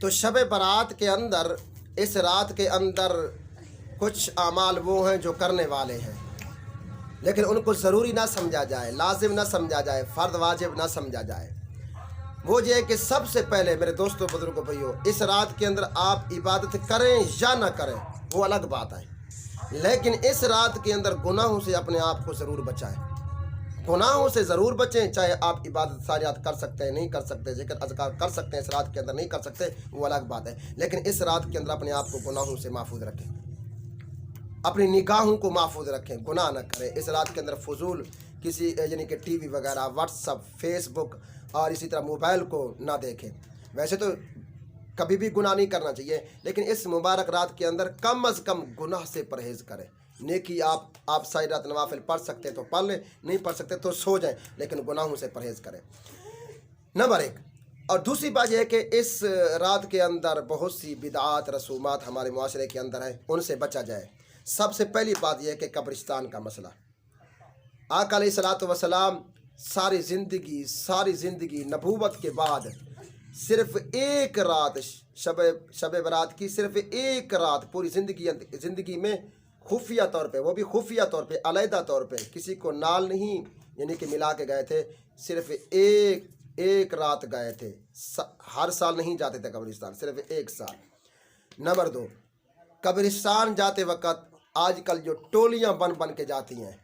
تو शब बारात के अंदर, इस रात के अंदर कुछ अमाल वो हैं जो करने वाले हैं, लेकिन उनको ज़रूरी ना समझा जाए, लाजिम ना समझा जाए, फ़र्द वाजिब ना समझा जाए। वो ये है कि सबसे पहले मेरे दोस्तों बुजुर्गों भाइयों, इस रात के अंदर आप इबादत करें या ना करें वो अलग बात है, लेकिन इस रात के अंदर गुनाहों से अपने आप को ज़रूर बचाएं। गुनाहों से ज़रूर बचें, चाहे आप इबादत सारियात कर सकते हैं, नहीं कर सकते, ज़िक्र अज़कार कर सकते हैं, इस रात के अंदर नहीं कर सकते वो अलग बात है, लेकिन इस रात के अंदर अपने आप को गुनाहों से महफूज रखें, अपनी निगाहों को महफूज रखें, गुनाह न करें। इस रात के अंदर फजूल किसी यानी कि टीवी वगैरह, व्हाट्सअप, फेसबुक और इसी तरह मोबाइल को ना देखें। वैसे तो कभी भी गुनाह नहीं करना चाहिए, लेकिन इस मुबारक रात के अंदर कम अज़ कम गुनाह से परहेज़ करें। नेकी आप सारी रात नवाफिल पढ़ सकते तो पढ़ लें, नहीं पढ़ सकते तो सो जाएं, लेकिन गुनाहों से परहेज़ करें। नंबर एक। और दूसरी बात यह है कि इस रात के अंदर बहुत सी बिदआत रसूमात हमारे मुआशरे के अंदर हैं, उनसे बचा जाए। सबसे पहली बात यह है कि कब्रिस्तान का मसला, आका अलैहिस्सलातु वस्सलाम सारी ज़िंदगी नबूवत के बाद सिर्फ एक रात शब बारात की, सिर्फ एक रात पूरी ज़िंदगी में खुफिया तौर पे, वो भी खुफिया तौर पे, अलहदा तौर पे, किसी को नाल नहीं यानी कि मिला के गए थे, सिर्फ एक रात गए थे। हर साल नहीं जाते थे कब्रिस्तान, सिर्फ एक साल। नंबर दो, कब्रिस्तान जाते वक्त आजकल जो टोलियां बन के जाती हैं,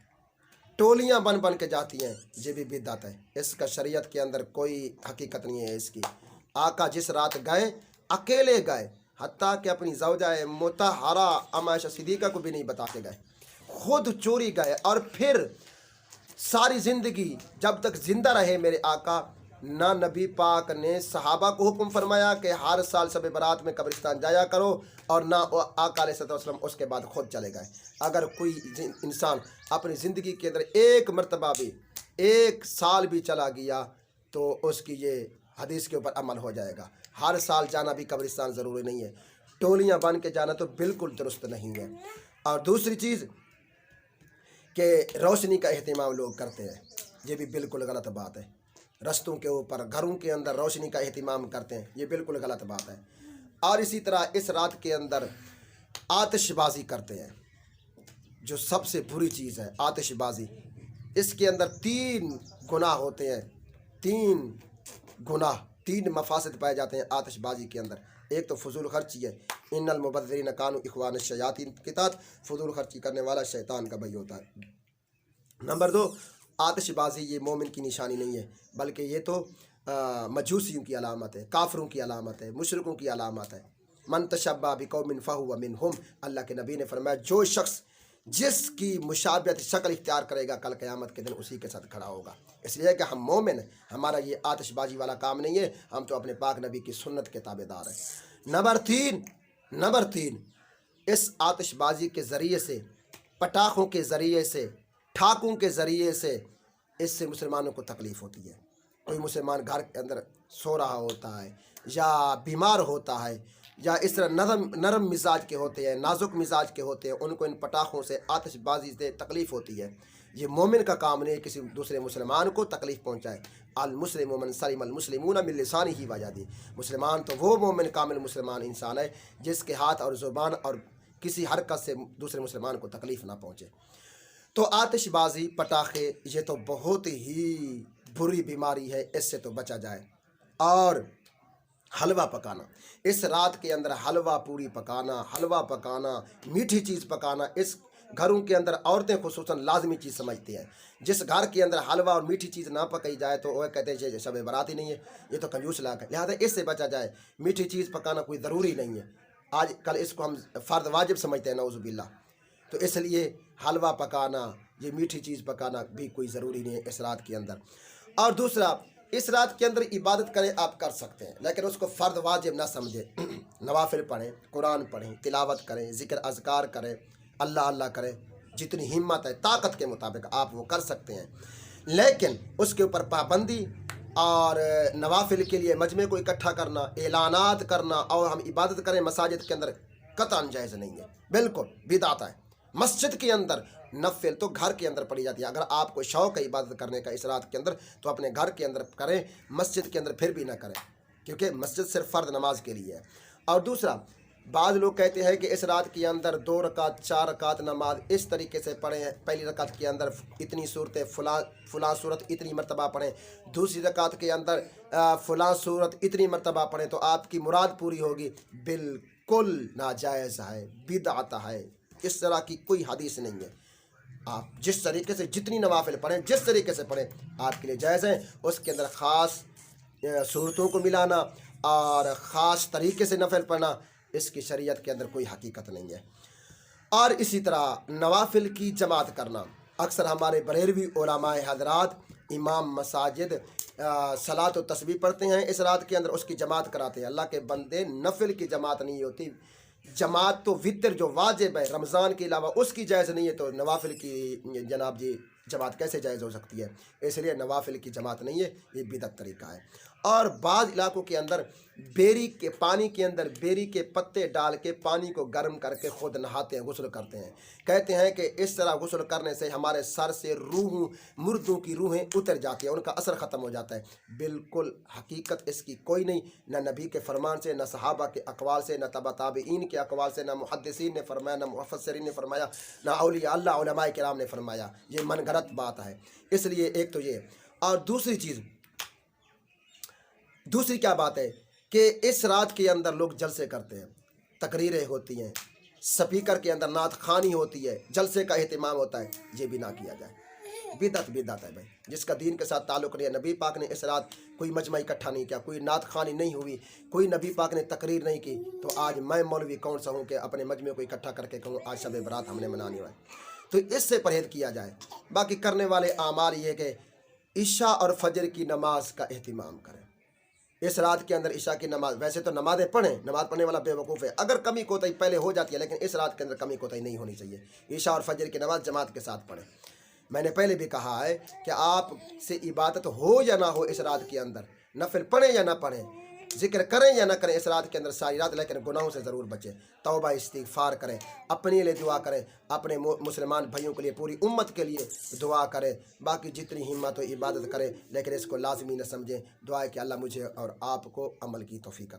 टोलियां बन के जाती हैं, ये भी बिदअत है। इसका शरीयत के अंदर कोई हकीकत नहीं है इसकी। आका जिस रात गए अकेले गए, हत्ता कि अपनी ज़ौजा मुतहरा अम्मा आयशा सिद्दीक़ा को भी नहीं बता के गए, खुद चोरी गए। और फिर सारी ज़िंदगी जब तक ज़िंदा रहे मेरे आका, ना नबी पाक ने सहाबा को हुक्म फरमाया कि हर साल शब बारात में कब्रिस्तान जाया करो, और ना आका अलैहिस्सलाम उसके बाद खुद चले गए। अगर कोई इंसान अपनी ज़िंदगी के अंदर एक मरतबा भी, एक साल भी चला गया तो उसकी ये हदीस के ऊपर अमल हो जाएगा। हर साल जाना भी कब्रिस्तान ज़रूरी नहीं है, टोलियां बन के जाना तो बिल्कुल दुरुस्त नहीं है। और दूसरी चीज़ कि रोशनी का अहतमाम लोग करते हैं, ये भी बिल्कुल गलत बात है। रस्तों के ऊपर, घरों के अंदर रोशनी का अहतमाम करते हैं, ये बिल्कुल गलत बात है। और इसी तरह इस रात के अंदर आतिशबाजी करते हैं, जो सबसे बुरी चीज़ है आतिशबाजी। इसके अंदर 3 गुनाह होते हैं, 3 मफासद पाए जाते हैं आतिशबाजी के अंदर। एक तो फजूल खर्ची है, इन्नल मुबज़्ज़िरीन कानू इख़वान शयातीन के तहत फजूल खर्ची करने वाला शैतान का भाई होता है। नंबर 2, आतिशबाजी ये मोमिन की निशानी नहीं है, बल्कि ये तो मजूसियों की अलामत है, काफरों की अलामत है, मुशरिकों की अलामत है। मन तशब्बा बिकौमिन फहुव मिनहुम, अल्लाह के नबी ने फरमाया जो शख्स जिसकी मुशाबहत शक्ल इख्तियार करेगा कल क़यामत के दिन उसी के साथ खड़ा होगा। इसलिए कि हम मोमिन हैं, हमारा ये आतिशबाजी वाला काम नहीं है, हम तो अपने पाक नबी की सुन्नत के ताबेदार हैं। नंबर तीन, इस आतिशबाजी के ज़रिए से, पटाखों के ज़रिए से, ठाकों के ज़रिए से, इससे मुसलमानों को तकलीफ़ होती है। कोई मुसलमान घर के अंदर सो रहा होता है या बीमार होता है या इस तरह नरम मिजाज के होते हैं, नाजुक मिजाज के होते हैं, उनको इन पटाखों से, आतिशबाजी से तकलीफ़ होती है। ये मोमिन का काम नहीं है किसी दूसरे मुसलमान को तकलीफ़ पहुँचाए। अल मुस्लिम मन सलिम अल मुस्लिमून मिन लिसानिही व यदिही, मुसलमान तो वो मोमिन कामिल मुसलमान इंसान है जिसके हाथ और ज़ुबान और किसी हरकत से दूसरे मुसलमान को तकलीफ़ ना पहुँचे। तो आतिशबाजी, पटाखे, ये तो बहुत ही बुरी बीमारी है, इससे तो बचा जाए। और हलवा पकाना, इस रात के अंदर हलवा पूरी पकाना, मीठी चीज़ पकाना, इस घरों के अंदर औरतें खुसूसन लाजमी चीज़ समझती हैं। जिस घर के अंदर हलवा और मीठी चीज़ ना पकाई जाए तो वह कहते हैं शब बारात ही नहीं है, ये तो कंजूस लाख है। लिहाजा इससे बचा जाए। मीठी चीज़ पकाना कोई ज़रूरी नहीं है, आज कल इसको हम फ़र्द वाजिब समझते हैं, नऊज़ुबिल्लाह। तो इसलिए हलवा पकाना, ये मीठी चीज़ पकाना भी कोई ज़रूरी नहीं है इस रात के अंदर। और दूसरा, इस रात के अंदर इबादत करें आप कर सकते हैं, लेकिन उसको फ़र्द वाजिब ना समझें। नवाफिल पढ़ें, कुरान पढ़ें, तिलावत करें, ज़िक्र अज़कार करें, अल्लाह अल्लाह करें, जितनी हिम्मत है ताकत के मुताबिक आप वो कर सकते हैं, लेकिन उसके ऊपर पाबंदी और नवाफिल के लिए मजमे को इकट्ठा करना, ऐलानात करना और हम इबादत करें मसाजिद के अंदर कतई जायज़ नहीं है, बिल्कुल बिदअत है। मस्जिद के अंदर नफिल तो घर के अंदर पढ़ी जाती है। अगर आपको शौक़ है इबादत करने का इस रात के अंदर तो अपने घर के अंदर करें, मस्जिद के अंदर फिर भी ना करें। क्योंकि मस्जिद सिर्फ फ़र्द नमाज के लिए है। और दूसरा, بعض لوگ کہتے ہیں کہ اس رات کے اندر 2 رکعت 4 رکعت نماز اس طریقے سے پڑھیں، پہلی رکعت کے اندر اتنی صورتیں فلاں صورت اتنی مرتبہ پڑھیں، دوسری رکعت کے اندر فلاں صورت اتنی مرتبہ پڑھیں تو آپ کی مراد پوری ہوگی۔ بالکل ناجائز ہے، بدعت ہے، اس طرح کی کوئی حدیث نہیں ہے۔ آپ جس طریقے سے جتنی نوافل پڑھیں، جس طریقے سے پڑھیں آپ کے لیے جائز ہیں۔ اس کے اندر خاص صورتوں کو ملانا اور خاص طریقے سے نفل پڑھنا، اس کی شریعت کے اندر کوئی حقیقت نہیں ہے۔ اور اسی طرح نوافل کی جماعت کرنا، اکثر ہمارے بریلوی علماء حضرات امام مساجد صلاۃ و تسبیح پڑھتے ہیں، اس رات کے اندر اس کی جماعت کراتے ہیں۔ اللہ کے بندے، نفل کی جماعت نہیں ہوتی، جماعت تو وطر جو واجب ہے رمضان کے علاوہ اس کی جائز نہیں ہے، تو نوافل کی جناب جی جماعت کیسے جائز ہو سکتی ہے؟ اس لیے نوافل کی جماعت نہیں ہے، یہ بدعت طریقہ ہے۔ اور بعض علاقوں کے اندر بیری کے پانی کے اندر بیری کے پتے ڈال کے پانی کو گرم کر کے خود نہاتے ہیں، غسل کرتے ہیں۔ کہتے ہیں کہ اس طرح غسل کرنے سے ہمارے سر سے مردوں کی روحیں اتر جاتی ہیں، ان کا اثر ختم ہو جاتا ہے۔ بالکل حقیقت اس کی کوئی نہیں، نہ نبی کے فرمان سے، نہ صحابہ کے اقوال سے، نہ تبع تابعین کے اقوال سے، نہ محدثین نے فرمایا، نہ مفسرین نے فرمایا، نہ اولیاء اللہ علماء کرام نے فرمایا۔ یہ من گھڑت بات ہے۔ اس لیے ایک تو یہ، اور دوسری کیا بات ہے کہ اس رات کے اندر لوگ جلسے کرتے ہیں، تقریریں ہوتی ہیں، سپیکر کے اندر نعت خوانی ہوتی ہے، جلسے کا اہتمام ہوتا ہے، یہ بھی نہ کیا جائے۔ بدعت ہے بھائی، جس کا دین کے ساتھ تعلق نہیں ہے۔ نبی پاک نے اس رات کوئی مجمع اکٹھا نہیں کیا، کوئی نعت خوانی نہیں ہوئی، کوئی نبی پاک نے تقریر نہیں کی، تو آج میں مولوی کون سا ہوں کہ اپنے مجمع کو اکٹھا کر کے کہوں آج شب برات ہم نے منانی ہے؟ تو اس سے پرہیز کیا جائے۔ باقی کرنے والے اعمال یہ کہ عشاء اور فجر کی نماز کا اہتمام کریں۔ اس رات کے اندر عشاء کی نماز، ویسے تو نمازیں پڑھیں، نماز پڑھنے والا بے وقوف ہے، اگر کمی کوتاہی پہلے ہو جاتی ہے، لیکن اس رات کے اندر کمی کوتاہی نہیں ہونی چاہیے۔ عشاء اور فجر کی نماز جماعت کے ساتھ پڑھیں۔ میں نے پہلے بھی کہا ہے کہ آپ سے عبادت ہو یا نہ ہو اس رات کے اندر، نفل پڑھیں یا نہ پڑھیں، ذکر کریں یا نہ کریں اس رات کے اندر ساری رات، لیکن گناہوں سے ضرور بچیں، توبہ استغفار کریں، اپنے لیے دعا کریں، اپنے مسلمان بھائیوں کے لیے، پوری امت کے لیے دعا کریں۔ باقی جتنی ہمت و عبادت کریں، لیکن اس کو لازمی نہ سمجھیں۔ دعا ہے کہ اللہ مجھے اور آپ کو عمل کی توفیق عطا